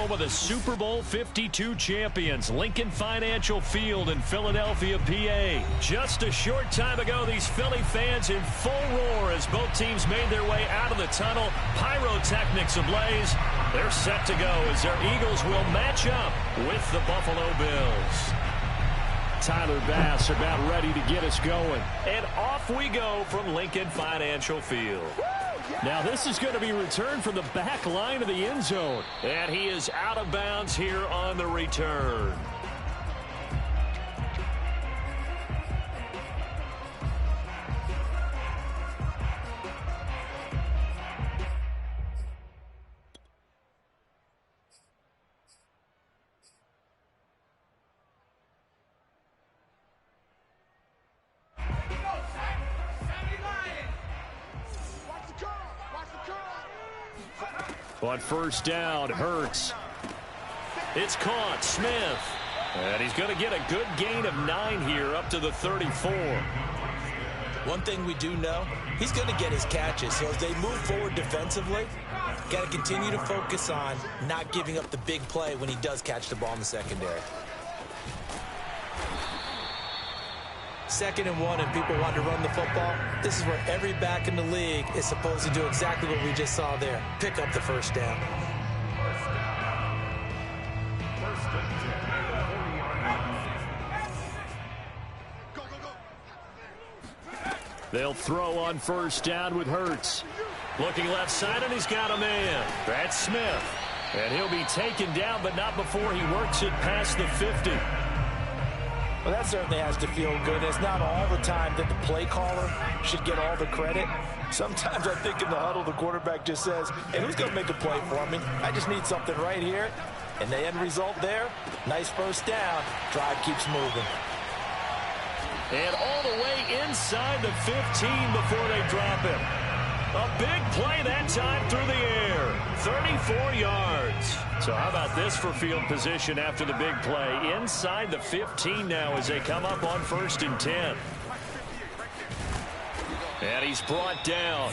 home of the Super Bowl 52 champions, Lincoln Financial Field in Philadelphia, PA. Just a short time ago, these Philly fans in full roar as both teams made their way out of the tunnel. Pyrotechnics ablaze. They're set to go as their Eagles will match up with the Buffalo Bills. Tyler Bass about ready to get us going. And off we go from Lincoln Financial Field. Now this is going to be returned from the back line of the end zone. And he is out of bounds here on the return. On first down, Hurts. It's caught. Smith. And he's going to get a good gain of 9 here up to the 34. One thing we do know, he's going to get his catches. So as they move forward defensively, got to continue to focus on not giving up the big play when he does catch the ball in the secondary. 2nd and 1 and people want to run the football. This is where every back in the league is supposed to do exactly what we just saw there. Pick up the first down. They'll throw on first down with Hurts. Looking left side, and he's got a man. That's Smith. And he'll be taken down, but not before he works it past the 50. Well, that certainly has to feel good. It's not all the time that the play caller should get all the credit. Sometimes I think in the huddle, the quarterback just says, hey, who's going to make a play for me? I just need something right here. And the end result there, nice first down. Drive keeps moving. And all the way inside the 15 before they drop him. A big play that time through the air. 34 yards. So how about this for field position after the big play? Inside the 15 now as they come up on 1st and 10. And he's brought down.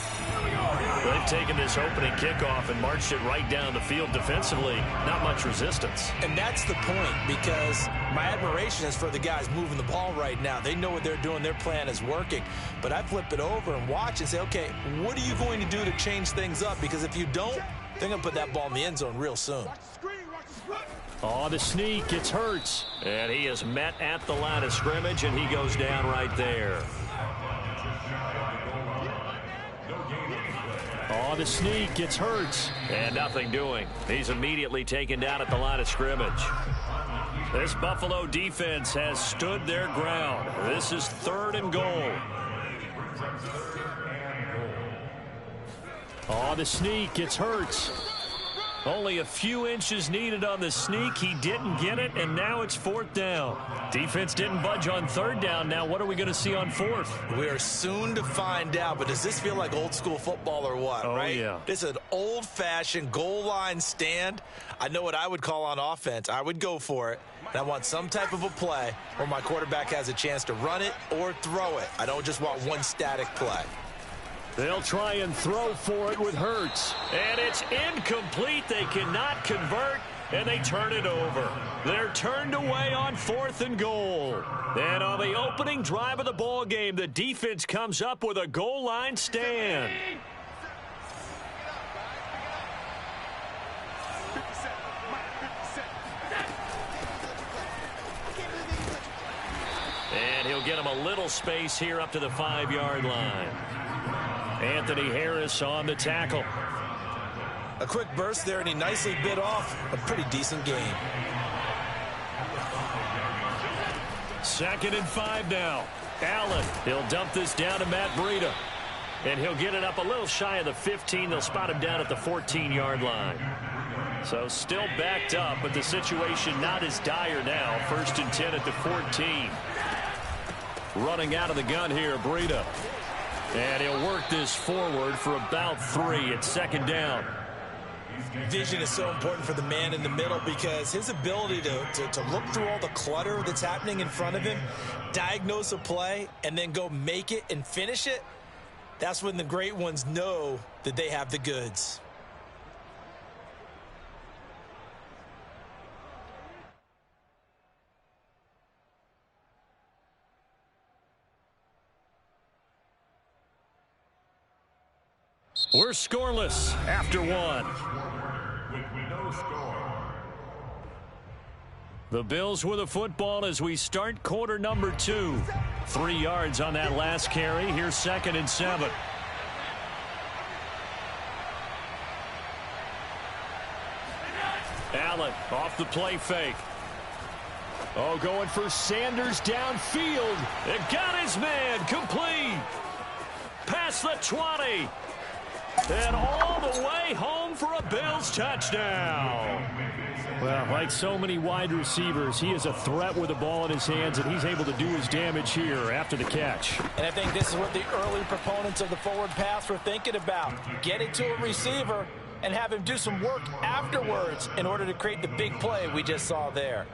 They've taken this opening kickoff and marched it right down the field defensively. Not much resistance. And that's the point, because my admiration is for the guys moving the ball right now. They know what they're doing. Their plan is working. But I flip it over and watch and say, okay, what are you going to do to change things up? Because if you don't, they're going to put that ball in the end zone real soon. Oh, the sneak. It's Hurts. And he is met at the line of scrimmage, and he goes down right there. Oh, the sneak gets Hurts. And nothing doing. He's immediately taken down at the line of scrimmage. This Buffalo defense has stood their ground. This is 3rd and goal. Oh, the sneak gets Hurts. Only a few inches needed on the sneak. He didn't get it, and now it's 4th down. Defense didn't budge on 3rd down. Now what are we going to see on 4th? We are soon to find out, but does this feel like old school football or what, right? Yeah. This is an old-fashioned goal line stand. I know what I would call on offense. I would go for it, and I want some type of a play where my quarterback has a chance to run it or throw it. I don't just want one static play. They'll try and throw for it with Hurts. And it's incomplete. They cannot convert, and they turn it over. They're turned away on 4th and goal. And on the opening drive of the ball game, the defense comes up with a goal line stand. And he'll get him a little space here up to the 5-yard line. Anthony Harris on the tackle. A quick burst there, and he nicely bit off a pretty decent game. 2nd and 5 now. Allen, he'll dump this down to Matt Breida. And he'll get it up a little shy of the 15. They'll spot him down at the 14-yard line. So still backed up, but the situation not as dire now. 1st and 10 at the 14. Running out of the gun here, Breida. And he'll work this forward for about 3 at 2nd down. Vision is so important for the man in the middle, because his ability to look through all the clutter that's happening in front of him, diagnose a play, and then go make it and finish it, that's when the great ones know that they have the goods. We're scoreless after one. The Bills with the football as we start quarter number 2. 3 yards on that last carry. Here's 2nd and 7. Allen off the play fake. Oh, going for Sanders downfield. It got his man complete. Past the 20. And all the way home for a Bills touchdown. Well, like so many wide receivers, he is a threat with the ball in his hands, and he's able to do his damage here after the catch. And I think this is what the early proponents of the forward pass were thinking about. Get it to a receiver and have him do some work afterwards in order to create the big play we just saw there.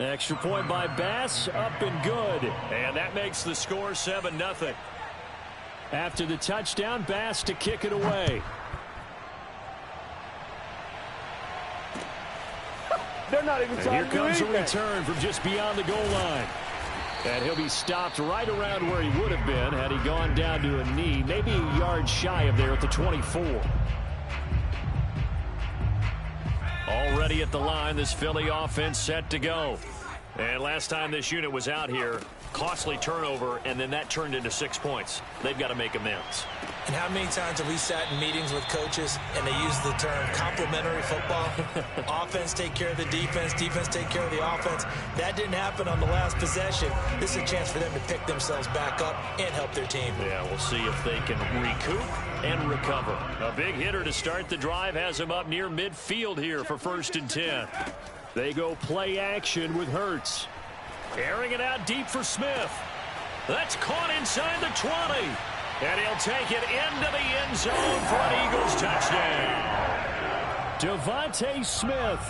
Extra point by Bass, up and good. And that makes the score 7-0. After the touchdown, Bass to kick it away. They're not even trying to do anything. Here comes a return from just beyond the goal line. And he'll be stopped right around where he would have been had he gone down to a knee, maybe a yard shy of there at the 24. Already at the line, this Philly offense set to go. And last time this unit was out here, costly turnover, and then that turned into 6 points. They've got to make amends. And how many times have we sat in meetings with coaches and they use the term complementary football? Offense take care of the defense, defense take care of the offense. That didn't happen on the last possession. This is a chance for them to pick themselves back up and help their team. Yeah, we'll see if they can recoup and recover. A big hitter to start the drive has him up near midfield here for 1st and 10. They go play action with Hurts. Airing it out deep for Smith. That's caught inside the 20. And he'll take it into the end zone for an Eagles touchdown. Devontae Smith,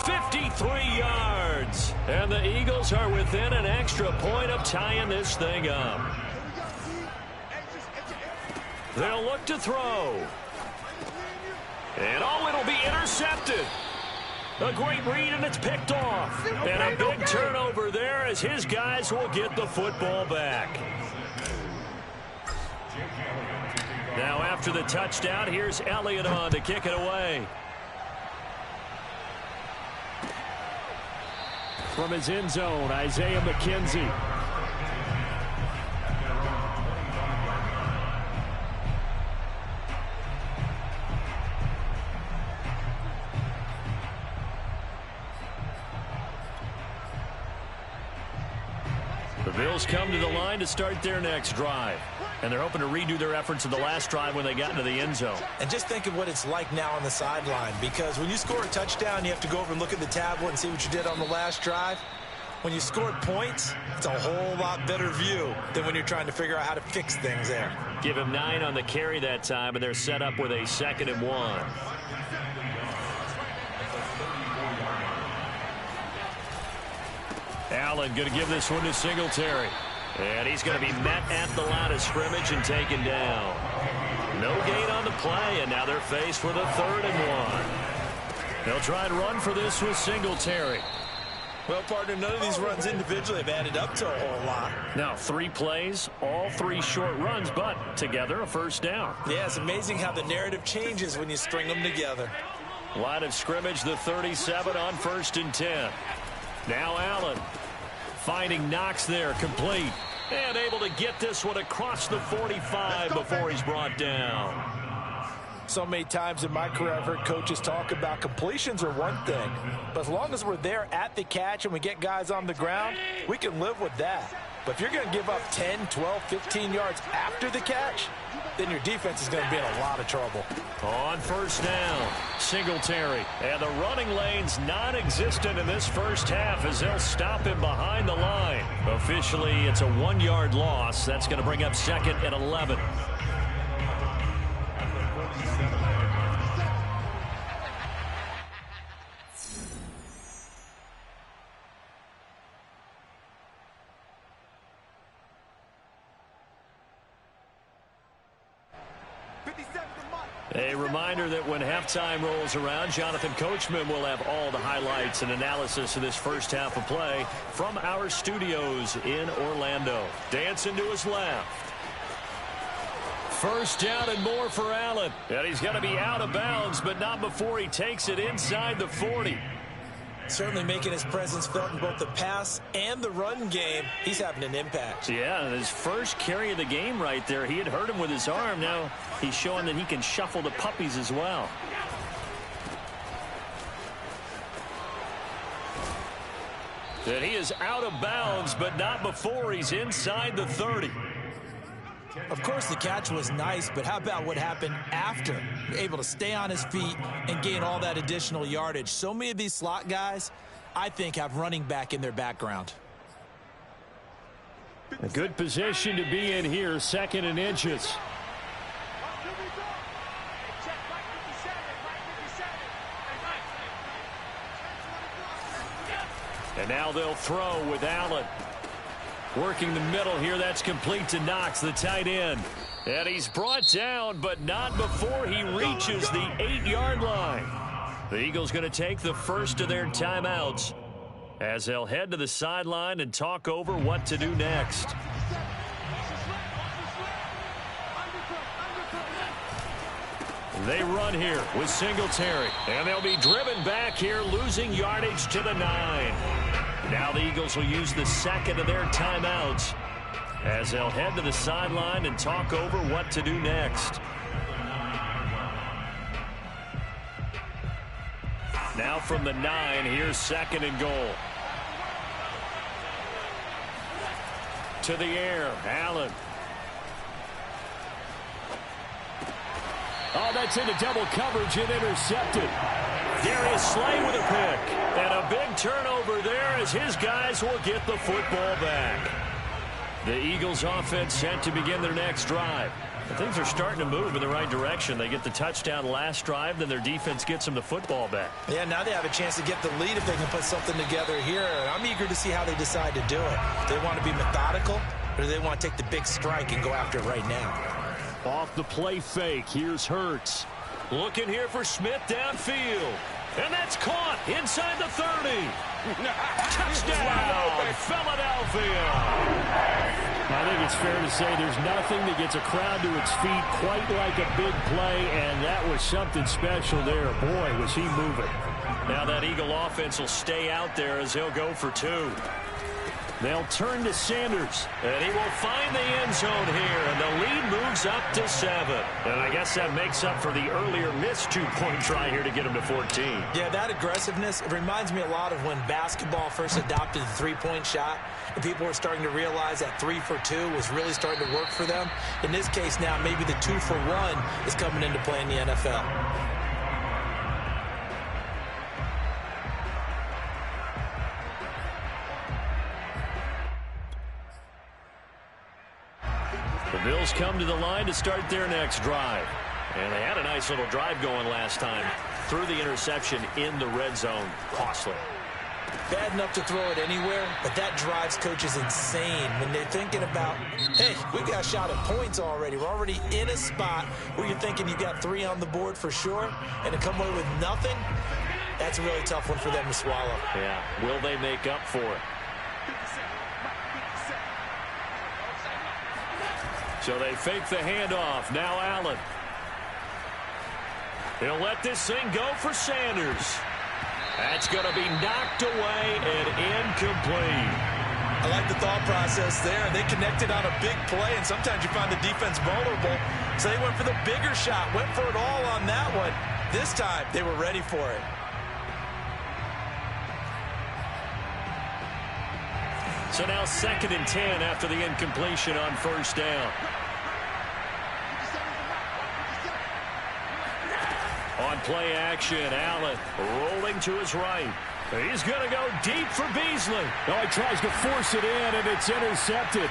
53 yards. And the Eagles are within an extra point of tying this thing up. They'll look to throw. And oh, it'll be intercepted. A great read, and it's picked off. And a big turnover there as his guys will get the football back. Now after the touchdown, here's Elliott on to kick it away. From his end zone, Isaiah McKenzie. The Bills come to the line to start their next drive. And they're hoping to redo their efforts in the last drive when they got into the end zone. And just think of what it's like now on the sideline, because when you score a touchdown, you have to go over and look at the tablet and see what you did on the last drive. When you scored points, it's a whole lot better view than when you're trying to figure out how to fix things there. Give him 9 on the carry that time, and they're set up with a 2nd and 1. Allen going to give this one to Singletary. And he's going to be met at the line of scrimmage and taken down. No gain on the play, and now they're faced with a 3rd and 1. They'll try and run for this with Singletary. Well, partner, none of these runs individually have added up to a whole lot. Now, 3 plays, all 3 short runs, but together a 1st down. Yeah, it's amazing how the narrative changes when you string them together. Line of scrimmage, the 37 on 1st and 10. Now Allen. Finding Knox there, complete. And able to get this one across the 45 before he's brought down. So many times in my career I've heard coaches talk about completions are one thing. But as long as we're there at the catch and we get guys on the ground, we can live with that. But if you're going to give up 10, 12, 15 yards after the catch, then your defense is going to be in a lot of trouble. On 1st down, Singletary. And the running lane's non-existent in this first half as they'll stop him behind the line. Officially, it's a 1-yard loss. That's going to bring up 2nd and 11. A reminder that when halftime rolls around, Jonathan Coachman will have all the highlights and analysis of this first half of play from our studios in Orlando. Dancing to his left. First down and more for Allen. And he's going to be out of bounds, but not before he takes it inside the 40. Certainly making his presence felt in both the pass and the run game. He's having an impact. Yeah, his first carry of the game right there. He had hurt him with his arm. Now he's showing that he can shuffle the puppies as well. And he is out of bounds, but not before he's inside the 30. Of course, the catch was nice, but how about what happened after? Able to stay on his feet and gain all that additional yardage. So many of these slot guys, I think, have running back in their background. A good position to be in here, 2nd and inches. And now they'll throw with Allen. Working the middle here, that's complete to Knox, the tight end. And he's brought down, but not before he reaches the 8-yard line. The Eagles going to take the first of their timeouts as they'll head to the sideline and talk over what to do next. They run here with Singletary. And they'll be driven back here, losing yardage to the 9. Now the Eagles will use the second of their timeouts as they'll head to the sideline and talk over what to do next. Now from the 9, here's 2nd and goal. To the air, Allen. Oh, that's into double coverage and intercepted. Darius Slay with a pick. And a big turnover there as his guys will get the football back. The Eagles offense set to begin their next drive. And things are starting to move in the right direction. They get the touchdown last drive, then their defense gets them the football back. Yeah, now they have a chance to get the lead if they can put something together here. And I'm eager to see how they decide to do it. Do they want to be methodical, or do they want to take the big strike and go after it right now? Off the play fake, here's Hurts. Looking here for Smith downfield. And that's caught inside the 30. Touchdown, Philadelphia. I think it's fair to say there's nothing that gets a crowd to its feet quite like a big play, and that was something special there. Boy, was he moving. Now that Eagle offense will stay out there as they'll go for 2. They'll turn to Sanders, and he will find the end zone here, and the lead moves up to 7. And I guess that makes up for the earlier missed 2-point try here to get him to 14. Yeah, that aggressiveness, it reminds me a lot of when basketball first adopted the three-point shot, and people were starting to realize that 3 for 2 was really starting to work for them. In this case now, maybe the 2 for 1 is coming into play in the NFL. The Bills come to the line to start their next drive. And they had a nice little drive going last time. Threw the interception in the red zone. Costly. Bad enough to throw it anywhere, but that drives coaches insane when they're thinking about, hey, we got a shot at points already. We're already in a spot where you're thinking you got 3 on the board for sure, and to come away with nothing, that's a really tough one for them to swallow. Yeah, will they make up for it? So they fake the handoff. Now Allen. He'll let this thing go for Sanders. That's going to be knocked away and incomplete. I like the thought process there. They connected on a big play, and sometimes you find the defense vulnerable. So they went for the bigger shot, went for it all on that one. This time, they were ready for it. So now 2nd and 10 after the incompletion on first down. On play action, Allen rolling to his right. He's going to go deep for Beasley. Oh, he tries to force it in, and it's intercepted.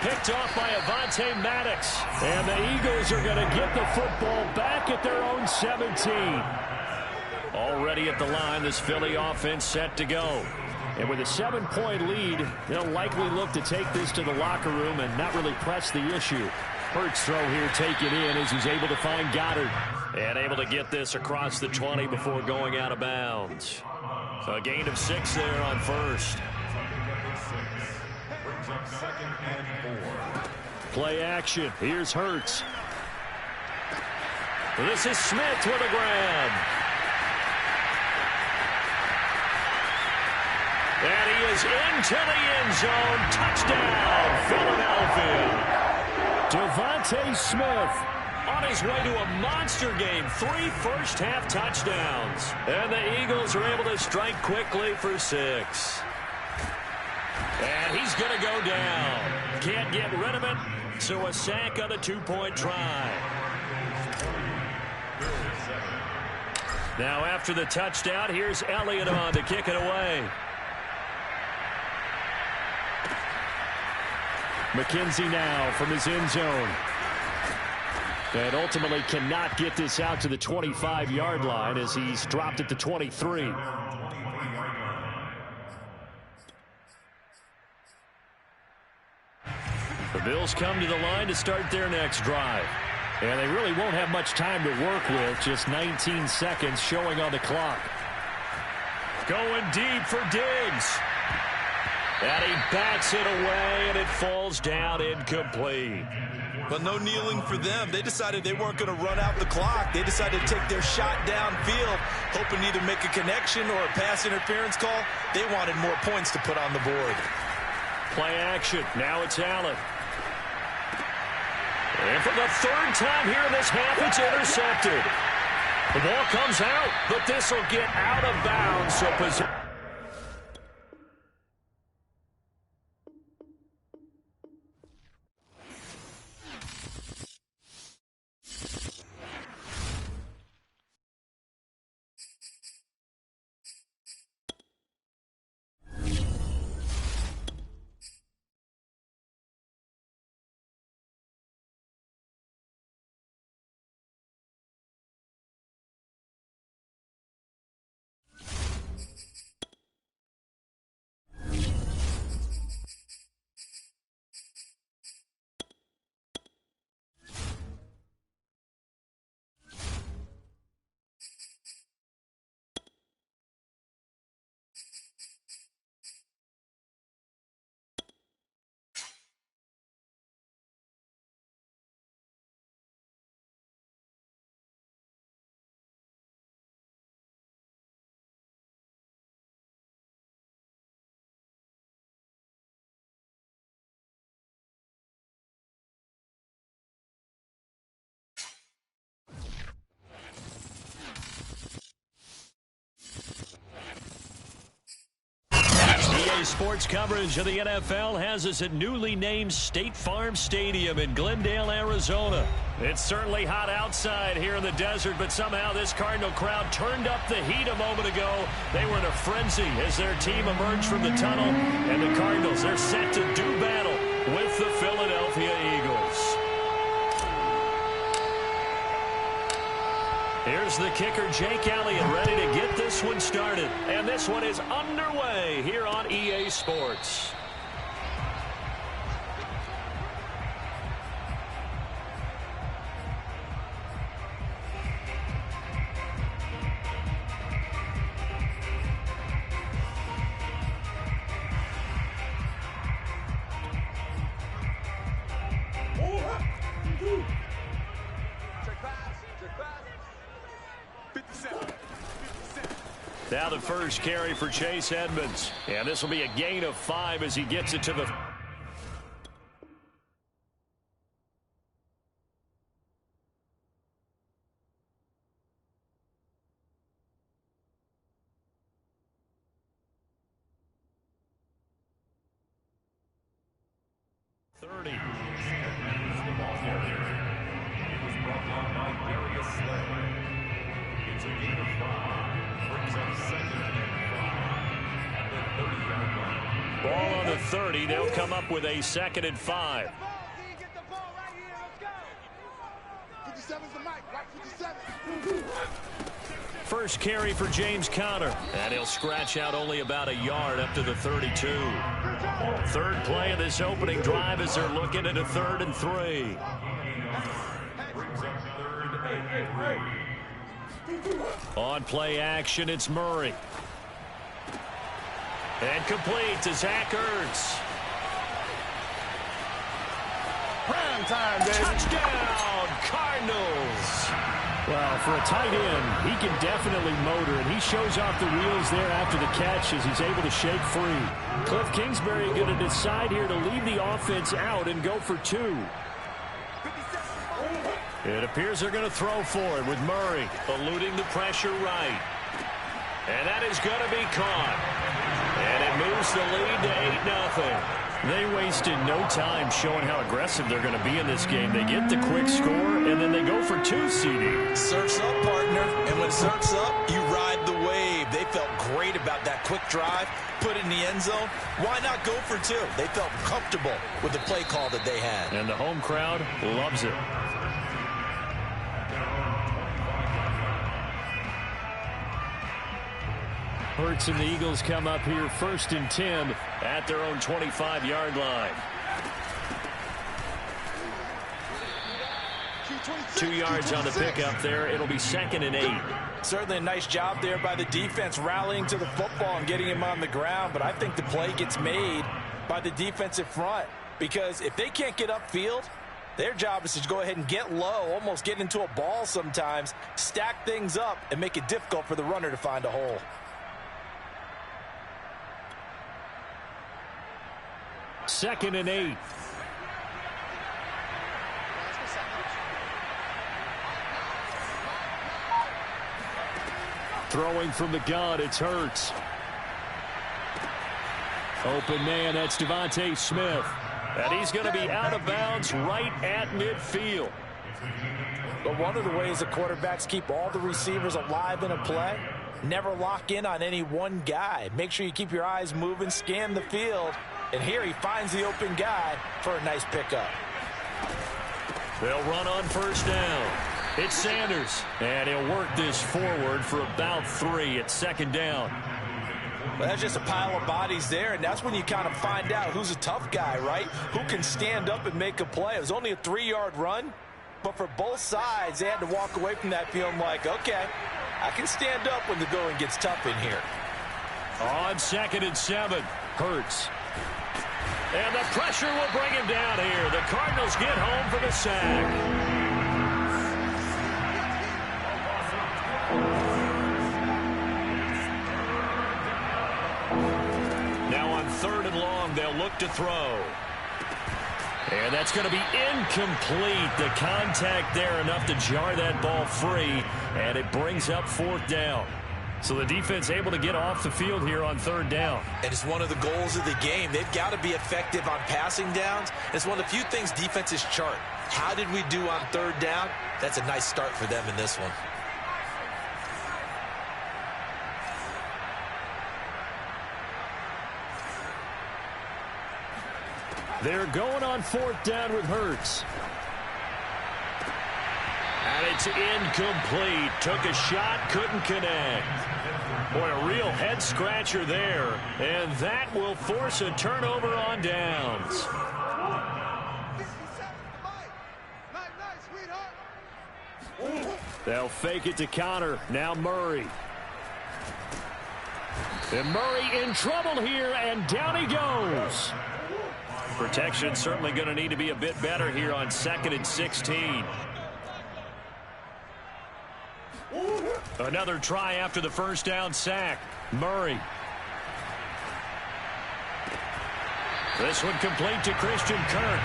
Picked off by Avonte Maddox. And the Eagles are going to get the football back at their own 17. Already at the line, this Philly offense set to go. And with a 7-point lead, they'll likely look to take this to the locker room and not really press the issue. Hurts throw here taken in as he's able to find Goddard. And able to get this across the 20 before going out of bounds. So a gain of 6 there on first. Play action. Here's Hurts. This is Smith with a grab. And he is into the end zone. Touchdown, Philadelphia. Devontae Smith on his way to a monster game. 3 first-half touchdowns. And the Eagles are able to strike quickly for 6. And he's going to go down. Can't get rid of it, so a sack on the 2-point try. Now after the touchdown, here's Elliott on to kick it away. McKenzie now from his end zone. And ultimately cannot get this out to the 25-yard line as he's dropped it to 23. The Bills come to the line to start their next drive. And they really won't have much time to work with. Just 19 seconds showing on the clock. Going deep for Diggs. And he bats it away, and it falls down incomplete. But no kneeling for them. They decided they weren't going to run out the clock. They decided to take their shot downfield, hoping to either make a connection or a pass interference call. They wanted more points to put on the board. Play action. Now it's Allen. And for the 3rd time here in this half, it's intercepted. The ball comes out, but this will get out of bounds. So sports coverage of the NFL has us at newly named State Farm Stadium in Glendale, Arizona. It's certainly hot outside here in the desert, but somehow this Cardinal crowd turned up the heat a moment ago. They were in a frenzy as their team emerged from the tunnel, and the Cardinals, they're set to do battle with the Philadelphia Eagles. Here's the kicker, Jake Elliott, ready to get this one started. And this one is underway here on EA Sports. Now the first carry for Chase Edmonds. And this will be a gain of 5 as he gets it to the... Ball on the 30. They'll come up with a 2nd and 5. First carry for James Conner. And he'll scratch out only about a yard up to the 32. Third play of this opening drive as they're looking at a 3rd and 3. On play action, it's Murray. And complete to Zach Ertz. Prime time, baby. Touchdown, Cardinals. Well, for a tight end, he can definitely motor, and he shows off the wheels there after the catch as he's able to shake free. Cliff Kingsbury going to decide here to leave the offense out and go for 2. It appears they're going to throw for it with Murray eluding the pressure right. And that is going to be caught. And it moves the lead to 8-0. They wasted no time showing how aggressive they're going to be in this game. They get the quick score, and then they go for 2, CD. Surf's up, partner. And when surf's up, you ride the wave. They felt great about that quick drive, put it in the end zone. Why not go for 2? They felt comfortable with the play call that they had. And the home crowd loves it. Hurts and the Eagles come up here 1st and 10 at their own 25-yard line. 2 yards on the pickup there. It'll be 2nd and 8. Certainly a nice job there by the defense rallying to the football and getting him on the ground. But I think the play gets made by the defensive front, because if they can't get upfield, their job is to go ahead and get low, almost get into a ball sometimes, stack things up, and make it difficult for the runner to find a hole. Second and 8. Throwing from the gun, it's Hurts. Open man, that's Devontae Smith. And he's going to be out of bounds right at midfield. But one of the ways the quarterbacks keep all the receivers alive in a play, never lock in on any one guy. Make sure you keep your eyes moving, scan the field. And here he finds the open guy for a nice pickup. They'll run on 1st down. It's Sanders. And he'll work this forward for about 3 at 2nd down. Well, that's just a pile of bodies there, and that's when you kind of find out who's a tough guy, right? Who can stand up and make a play. It was only a 3-yard run, but for both sides, they had to walk away from that feeling like, okay, I can stand up when the going gets tough in here. On 2nd and 7, Hurts. And the pressure will bring him down here. The Cardinals get home for the sack. Now on 3rd and long, they'll look to throw. And that's going to be incomplete. The contact there enough to jar that ball free, and it brings up 4th down. So the defense able to get off the field here on 3rd down. And it's one of the goals of the game. They've got to be effective on passing downs. It's one of the few things defenses chart. How did we do on 3rd down? That's a nice start for them in this one. They're going on 4th down with Hurts. And it's incomplete. Took a shot, couldn't connect. Boy, a real head-scratcher there. And that will force a turnover on downs. They'll fake it to Connor. Now Murray. And Murray in trouble here, and down he goes. Protection certainly going to need to be a bit better here on 2nd and 16. Another try after the 1st down sack. Murray. This one complete to Christian Kirk.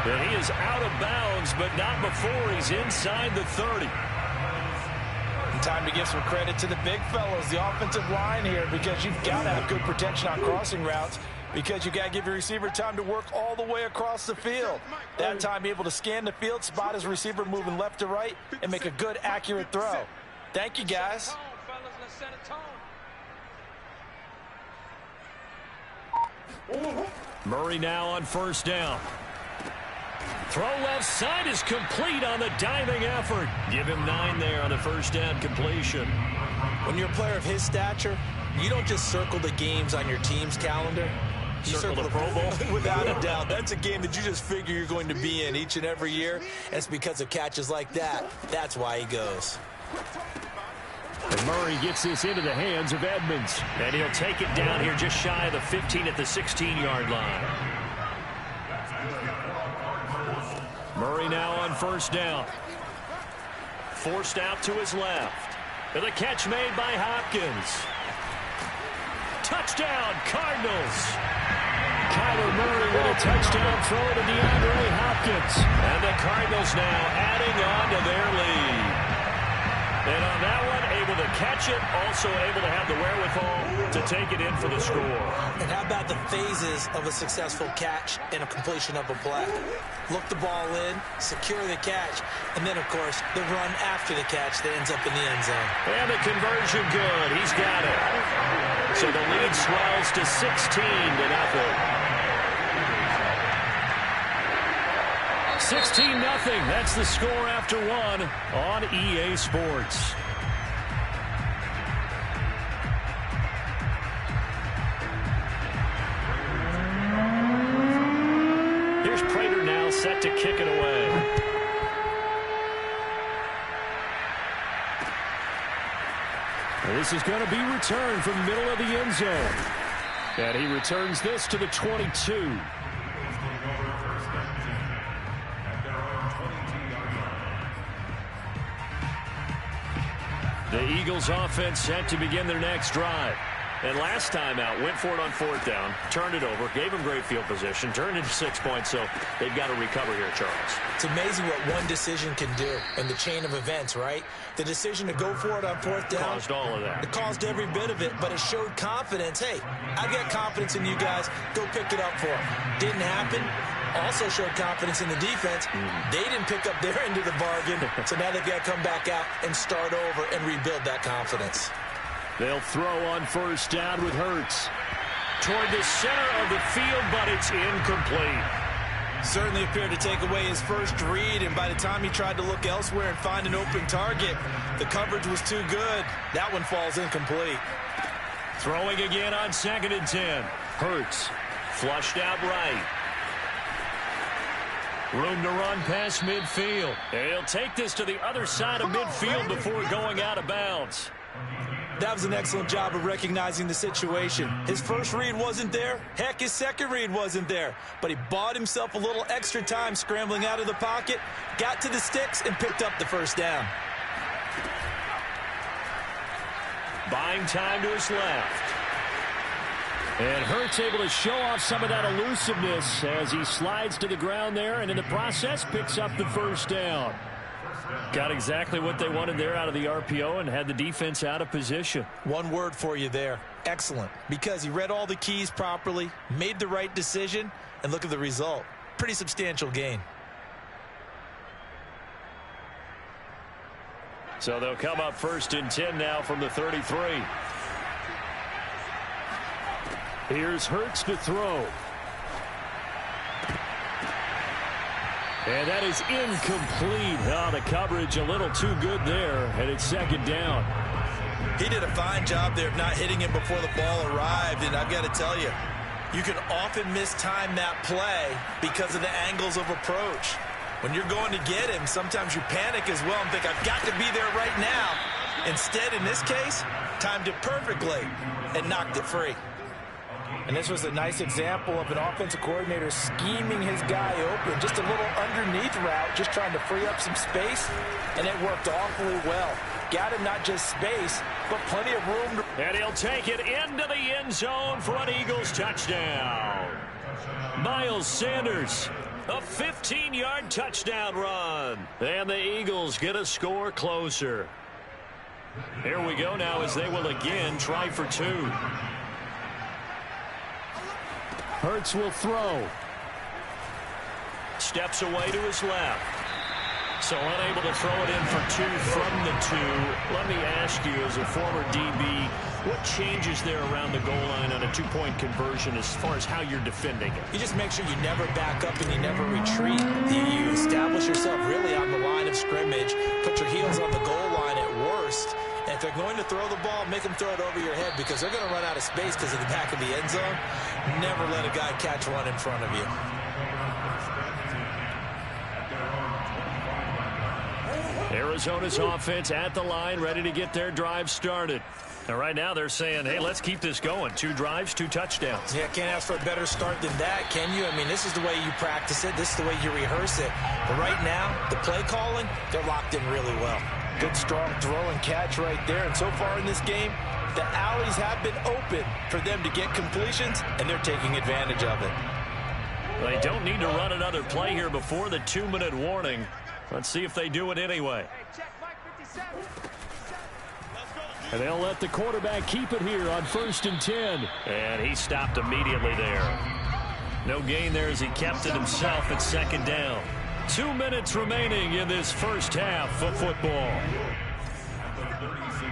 And he is out of bounds, but not before he's inside the 30. And time to give some credit to the big fellows, the offensive line here, because you've got to have good protection on crossing routes, because you got to give your receiver time to work all the way across the field. That time, be able to scan the field, spot his receiver moving left to right, and make a good, accurate throw. Thank you, guys. Murray now on 1st down. Throw left side is complete on the diving effort. Give him 9 there on the 1st down completion. When you're a player of his stature, you don't just circle the games on your team's calendar. You circle the Pro Bowl? Without a doubt. That's a game that you just figure you're going to be in each and every year. And it's because of catches like that. That's why he goes. And Murray gets this into the hands of Edmonds. And he'll take it down here just shy of the 15 at the 16-yard line. Murray now on 1st down. Forced out to his left. And the catch made by Hopkins. Touchdown, Cardinals. Kyler Murray with a touchdown throw to DeAndre Hopkins. And the Cardinals now adding on to their lead. And on that one, able to catch it, also able to have the wherewithal to take it in for the score. And how about the phases of a successful catch and a completion of a play? Look the ball in, secure the catch, and then, of course, the run after the catch that ends up in the end zone. And the conversion good. He's got it. So the lead swells to 16-0. 16-0. That's the score after one on EA Sports. Here's Prater now set to kick it away. This is going to be returned from the middle of the end zone. And he returns this to the 22. The Eagles offense set to begin their next drive. And last time out, went for it on fourth down, turned it over, gave them great field position, turned into 6 points, so they've got to recover here, Charles. It's amazing what one decision can do in the chain of events, right? The decision to go for it on fourth down. Caused all of that. It caused every bit of it, but it showed confidence. Hey, I've got confidence in you guys. Go pick it up for them. Didn't happen. Also showed confidence in the defense. They didn't pick up their end of the bargain, so now they've got to come back out and start over and rebuild that confidence. They'll throw on first down with Hurts. Toward the center of the field, but it's incomplete. Certainly appeared to take away his first read, and by the time he tried to look elsewhere and find an open target, the coverage was too good. That one falls incomplete. Throwing again on 2nd and 10. Hurts flushed out right. Room to run past midfield. And he'll take this to the other side of midfield before going out of bounds. That was an excellent job of recognizing the situation. His first read wasn't there. Heck, his second read wasn't there. But he bought himself a little extra time scrambling out of the pocket, got to the sticks, and picked up the first down. Buying time to his left. And Hurts able to show off some of that elusiveness as he slides to the ground there, and in the process picks up the first down. Got exactly what they wanted there out of the RPO and had the defense out of position. One word for you there. Excellent. Because he read all the keys properly, made the right decision, and look at the result. Pretty substantial gain. So they'll come up 1st and 10 now from the 33. Here's Hurts to throw. And that is incomplete. Oh, the coverage a little too good there, and it's 2nd down. He did a fine job there of not hitting him before the ball arrived, and I've got to tell you, you can often mistime that play because of the angles of approach. When you're going to get him, sometimes you panic as well and think, I've got to be there right now. Instead, in this case, timed it perfectly and knocked it free. And this was a nice example of an offensive coordinator scheming his guy open. Just a little underneath route, just trying to free up some space, and it worked awfully well. Got him not just space, but plenty of room. And he'll take it into the end zone for an Eagles touchdown. Miles Sanders, a 15-yard touchdown run. And the Eagles get a score closer. Here we go now as they will again try for 2. Hurts will throw. Steps away to his left. So unable to throw it in for 2 from the 2. Let me ask you, as a former DB, what changes there around the goal line on a 2-point conversion as far as how you're defending it? You just make sure you never back up and you never retreat. You establish yourself really on the line of scrimmage. Put your heels on the goal line at worst. And if they're going to throw the ball, make them throw it over your head because they're going to run out of space because of the back of the end zone. Never let a guy catch one in front of you. Arizona's offense at the line, ready to get their drive started. And right now they're saying, hey, let's keep this going. 2 drives, 2 touchdowns. Yeah, can't ask for a better start than that, can you? I mean, this is the way you practice it. This is the way you rehearse it. But right now, the play calling, they're locked in really well. Good, strong throw and catch right there. And so far in this game, the alleys have been open for them to get completions, and they're taking advantage of it. They don't need to run another play here before the 2-minute warning. Let's see if they do it anyway. And they'll let the quarterback keep it here on 1st and 10. And he stopped immediately there. No gain there as he kept it himself at 2nd down. 2 minutes remaining in this first half of football.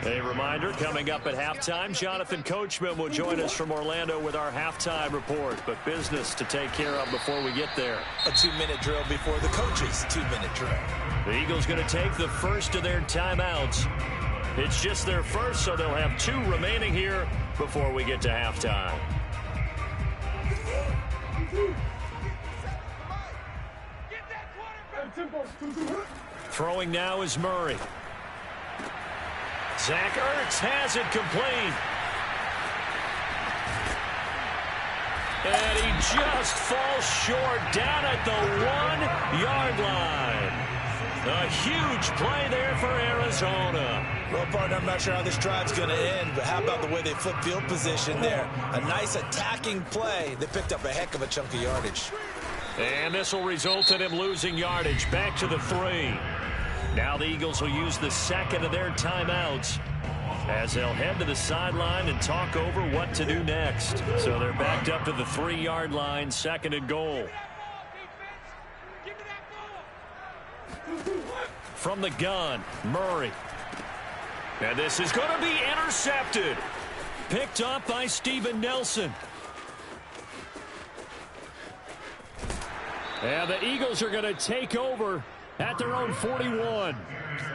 A reminder, coming up at halftime, Jonathan Coachman will join us from Orlando with our halftime report. But business to take care of before we get there. A 2-minute drill before the coach's 2-minute drill. The Eagles going to take the first of their timeouts. It's just their first, so they'll have 2 remaining here before we get to halftime. Throwing now is Murray. Zach Ertz has it complete. And he just falls short down at the 1-yard line. A huge play there for Arizona. Well, partner, I'm not sure how this drive's going to end, but how about the way they flip field position there? A nice attacking play. They picked up a heck of a chunk of yardage. And this will result in him losing yardage back to the 3. Now the Eagles will use the second of their timeouts as they'll head to the sideline and talk over what to do next. So they're backed up to the 3-yard line, 2nd and goal. From the gun, Murray. And this is going to be intercepted. Picked up by Steven Nelson. And the Eagles are going to take over at their own 41.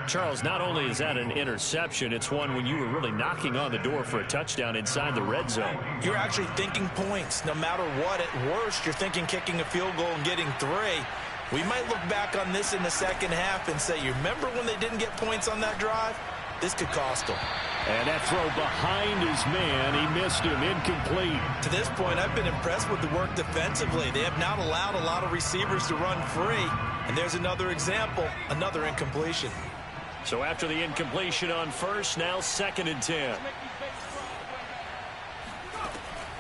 Charles, not only is that an interception, it's one when you were really knocking on the door for a touchdown inside the red zone. You're actually thinking points. No matter what, at worst, you're thinking kicking a field goal and getting 3. We might look back on this in the second half and say, you remember when they didn't get points on that drive? This could cost them. And that throw behind his man, he missed him, incomplete. To this point, I've been impressed with the work defensively. They have not allowed a lot of receivers to run free. And there's another example, another incompletion. So after the incompletion on first, now 2nd and 10.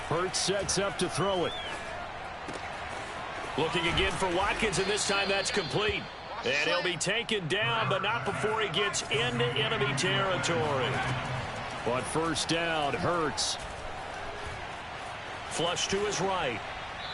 Hurts sets up to throw it. Looking again for Watkins, and this time that's complete. And he'll be taken down, but not before he gets into enemy territory. But 1st down, Hurts. Flush to his right.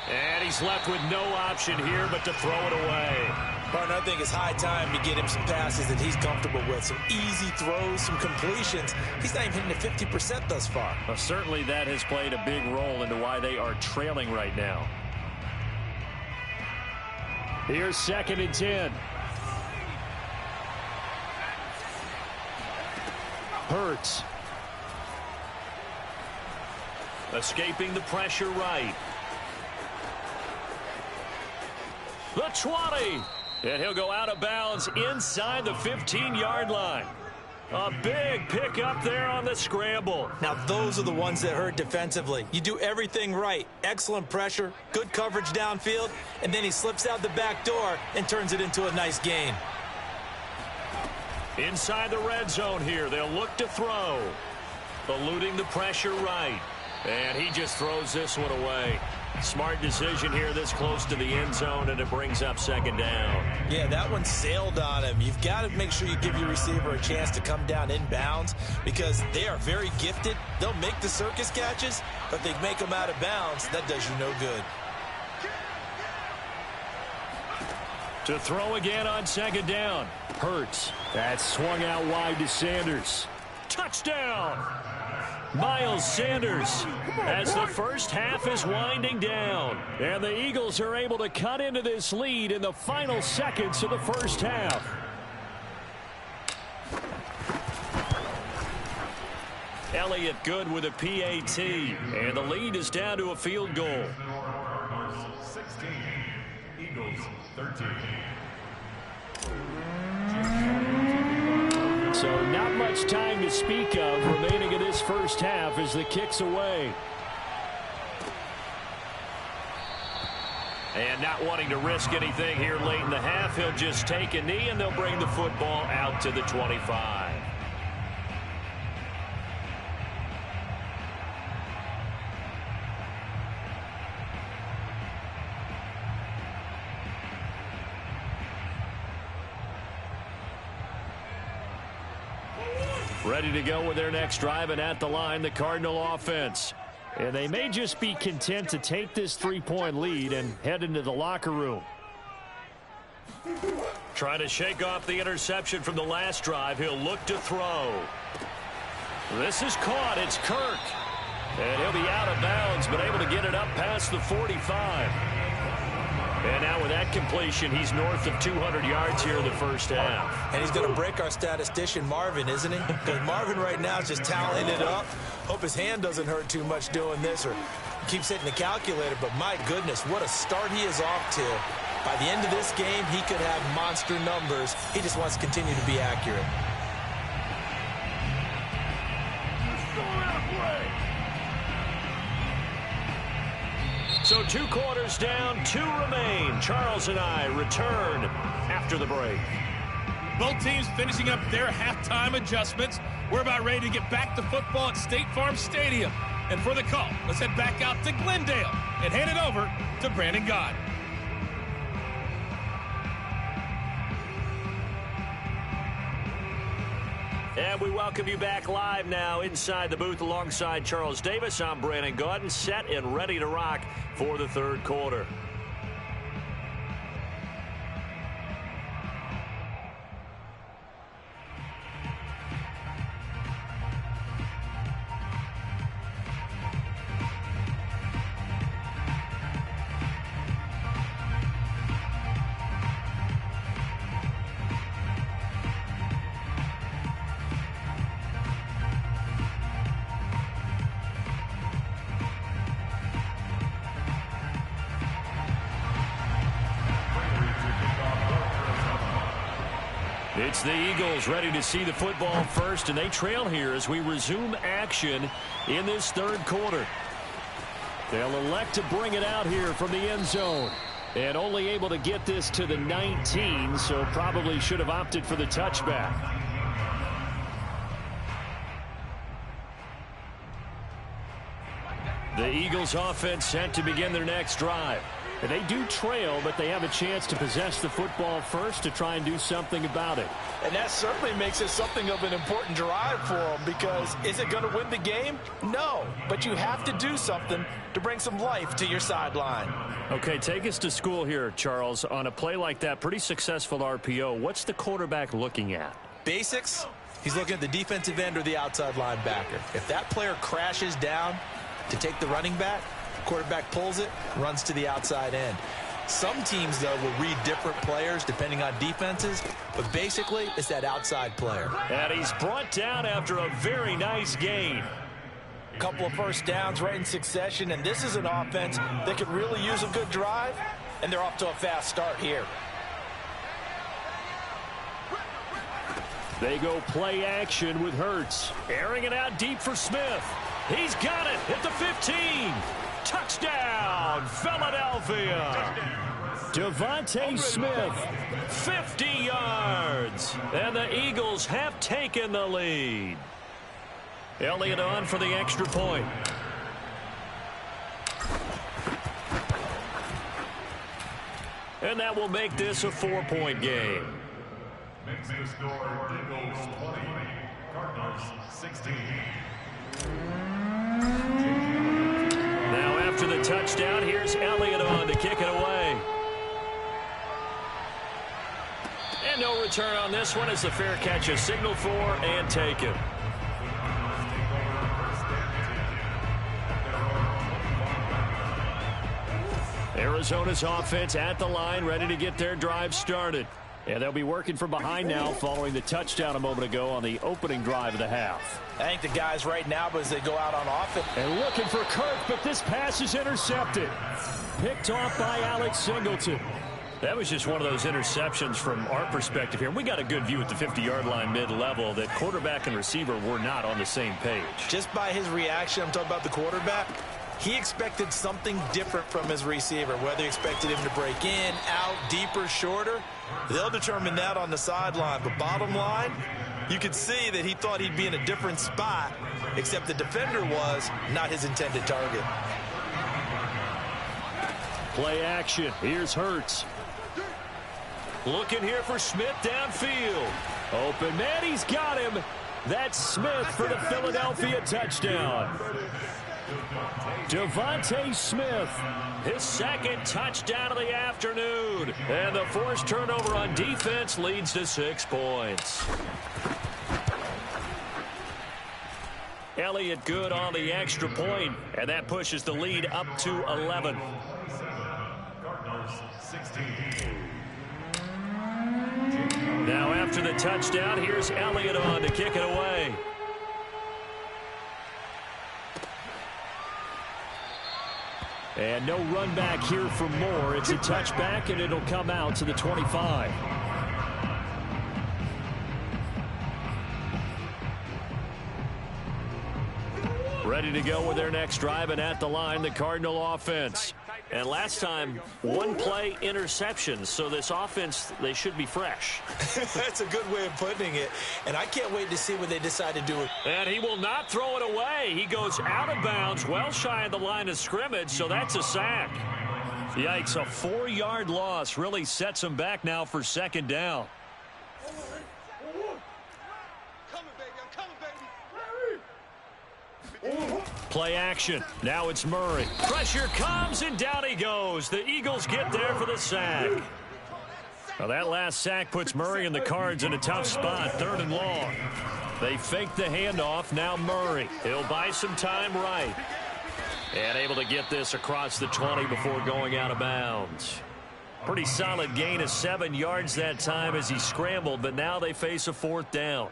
And he's left with no option here but to throw it away. Partner, I think it's high time to get him some passes that he's comfortable with. Some easy throws, some completions. He's not even hitting the 50% thus far. Well, certainly that has played a big role into why they are trailing right now. Here's 2nd and 10. Hurts. Escaping the pressure right. The 20. And he'll go out of bounds inside the 15-yard line. A big pickup there on the scramble. Now, those are the ones that hurt defensively. You do everything right. Excellent pressure, good coverage downfield, and then he slips out the back door and turns it into a nice gain. Inside the red zone here, they'll look to throw. Eluding the pressure right. And he just throws this one away. Smart decision here this close to the end zone, and it brings up 2nd down. Yeah, that one sailed on him. You've got to make sure you give your receiver a chance to come down inbounds because they are very gifted. They'll make the circus catches, but they make them out of bounds. That does you no good. To throw again on 2nd down. Hurts. That swung out wide to Sanders. Touchdown! Miles Sanders as the first half is winding down. And the Eagles are able to cut into this lead in the final seconds of the first half. Elliott good with a PAT. And the lead is down to a field goal. 16, Eagles 13. So not much time to speak of remaining in this first half as the kick's away. And not wanting to risk anything here late in the half, he'll just take a knee, and they'll bring the football out to the 25. Ready to go with their next drive, and at the line, the Cardinal offense. And they may just be content to take this 3-point lead and head into the locker room. Trying to shake off the interception from the last drive. He'll look to throw. This is caught. It's Kirk. And he'll be out of bounds, but able to get it up past the 45. And now with that completion, he's north of 200 yards here in the first half. And he's going to break our statistician, Marvin, isn't he? Because Marvin right now is just tallying it up. Hope his hand doesn't hurt too much doing this or keeps hitting the calculator. But my goodness, what a start he is off to. By the end of this game, he could have monster numbers. He just wants to continue to be accurate. So 2 quarters down, 2 remain. Charles and I return after the break. Both teams finishing up their halftime adjustments. We're about ready to get back to football at State Farm Stadium. And for the call, let's head back out to Glendale and hand it over to Brandon Gott. And we welcome you back live now inside the booth alongside Charles Davis. I'm Brandon Gaudin, set and ready to rock for the third quarter. It's the Eagles ready to see the football first, and they trail here as we resume action in this third quarter. They'll elect to bring it out here from the end zone. And only able to get this to the 19, so probably should have opted for the touchback. The Eagles offense set to begin their next drive. And they do trail, but they have a chance to possess the football first to try and do something about it. And that certainly makes it something of an important drive for them, because is it going to win the game? No, but you have to do something to bring some life to your sideline. Okay, take us to school here, Charles. On a play like that, pretty successful RPO, what's the quarterback looking at? Basics, he's looking at the defensive end or the outside linebacker. If that player crashes down to take the running back, quarterback pulls it, runs to the outside end. Some teams, though, will read different players depending on defenses, but basically it's that outside player. And he's brought down after a very nice gain. A couple of first downs right in succession, and this is an offense that could really use a good drive, and they're off to a fast start here. They go play action with Hurts. Airing it out deep for Smith. He's got it at the 15. Touchdown, Philadelphia. Devontae Smith, 50 yards. And the Eagles have taken the lead. Elliott on for the extra point. And that will make this a 4-point game. Makes the score Eagles 20, Cardinals 16. Now after the touchdown, here's Elliott on to kick it away. And no return on this one as the fair catch is signaled for and taken. Arizona's offense at the line, ready to get their drive started. And they'll be working from behind now following the touchdown a moment ago on the opening drive of the half. I think the guys right now, as they go out on offense. And looking for Kirk, but this pass is intercepted. Picked off by Alex Singleton. That was just one of those interceptions from our perspective here. We got a good view at the 50-yard line mid-level that quarterback and receiver were not on the same page. Just by his reaction, I'm talking about the quarterback, He expected something different from his receiver, whether he expected him to break in, out, deeper, shorter. They'll determine that on the sideline. But bottom line, you could see that he thought he'd be in a different spot, except the defender was not his intended target. Play action. Here's Hurts. Looking here for Smith downfield. Open man, he's got him. That's Smith for the Philadelphia touchdown. Devontae Smith, his second touchdown of the afternoon. And the forced turnover on defense leads to 6 points. Elliott good on the extra point, and that pushes the lead up to 11. Cardinals 16. Now after the touchdown, here's Elliott on to kick it away. And no run back here for Moore. It's a touchback, and it'll come out to the 25. Ready to go with their next drive, and at the line, the Cardinal offense. And last time, one play interceptions, so this offense, they should be fresh. That's a good way of putting it, and I can't wait to see what they decide to do. And he will not throw it away. He goes out of bounds, well shy of the line of scrimmage, so that's a sack. Yikes, a 4-yard loss really sets him back now for second down. Play action. Now it's Murray. Pressure comes, and down he goes. The Eagles get there for the sack. Now that last sack puts Murray and the Cards in a tough spot, 3rd and long. They fake the handoff. Now Murray. He'll buy some time right. And able to get this across the 20 before going out of bounds. Pretty solid gain of 7 yards that time as he scrambled, but now they face a 4th down.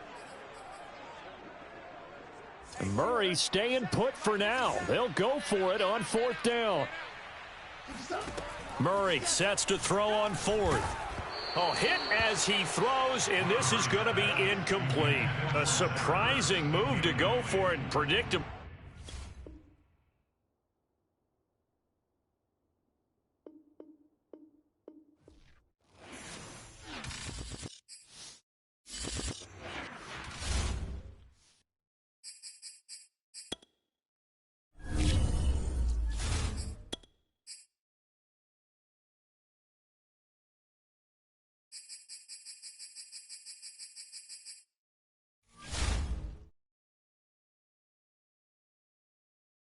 Murray staying put for now. They'll go for it on 4th down. Murray sets to throw on 4th. Oh, hit as he throws, and this is going to be incomplete. A surprising move to go for it and predictable.